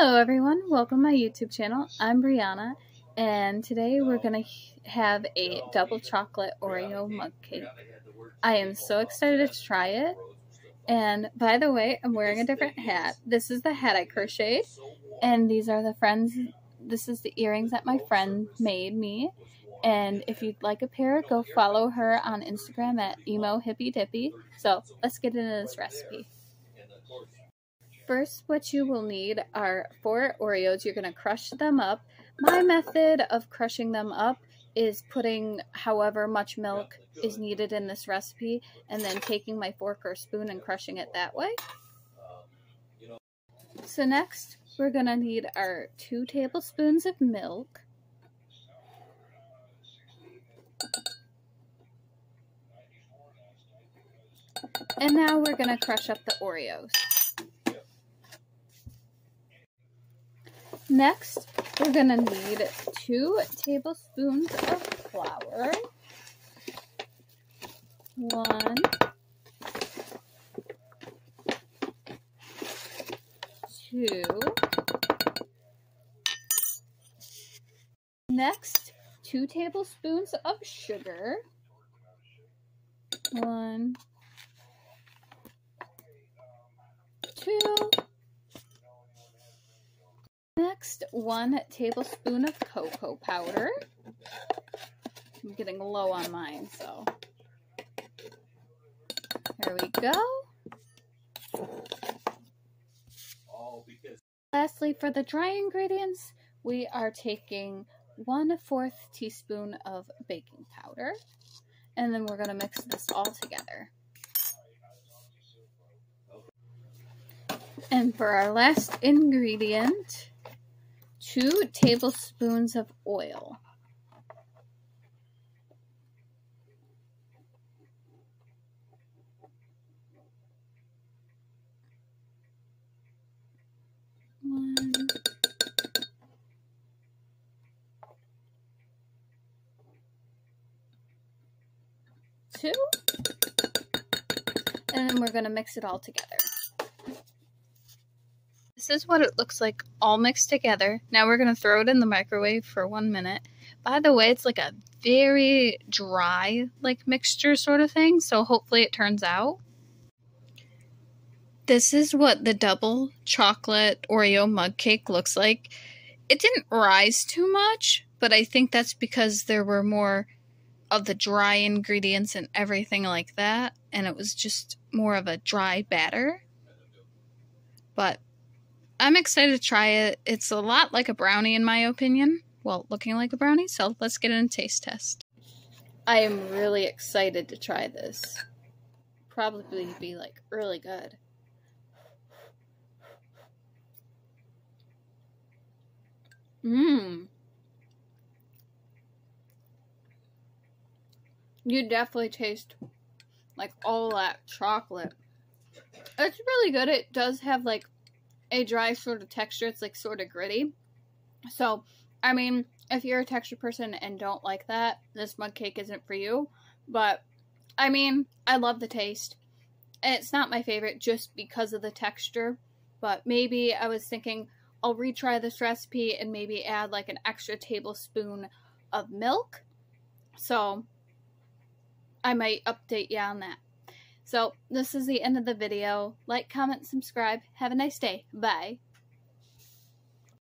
Hello everyone, welcome to my YouTube channel. I'm Brianna, and today we're going to have a double chocolate Oreo mug cake. I am so excited to try it, and by the way, I'm wearing a different hat. This is the hat I crocheted, and these are this is the earrings that my friend made me. And if you'd like a pair, go follow her on Instagram at emo_hippie_dippy. So let's get into this recipe. First, what you will need are 4 Oreos. You're going to crush them up. My method of crushing them up is putting however much milk is needed in this recipe and then taking my fork or spoon and crushing it that way. So next, we're going to need our 2 tablespoons of milk. And now we're going to crush up the Oreos. Next, we're going to need 2 tablespoons of flour, 1, 2, next 2 tablespoons of sugar, 1, 2, next 1 tablespoon of cocoa powder. I'm getting low on mine, so there we go. Lastly, for the dry ingredients, we are taking 1/4 teaspoon of baking powder, and then we're going to mix this all together. And for our last ingredient, 2 tablespoons of oil. One, 2, and then we're going to mix it all together. This is what it looks like all mixed together. Now we're going to throw it in the microwave for 1 minute. By the way, it's like a very dry mixture sort of thing, so hopefully it turns out. This is what the double chocolate Oreo mug cake looks like. It didn't rise too much, but I think that's because there were more of the dry ingredients and everything like that, and it was just more of a dry batter. But I'm excited to try it. It's a lot like a brownie in my opinion. Well, looking like a brownie, so let's get in a taste test. I am really excited to try this. Probably be really good. You definitely taste all that chocolate. It's really good. It does have a dry sort of texture. It's sort of gritty. So, I mean, if you're a texture person and don't like that, this mug cake isn't for you. But, I mean, I love the taste. It's not my favorite just because of the texture. But maybe I was thinking I'll retry this recipe and maybe add an extra tablespoon of milk. So, I might update you on that. So, this is the end of the video. Like, comment, subscribe. Have a nice day. Bye.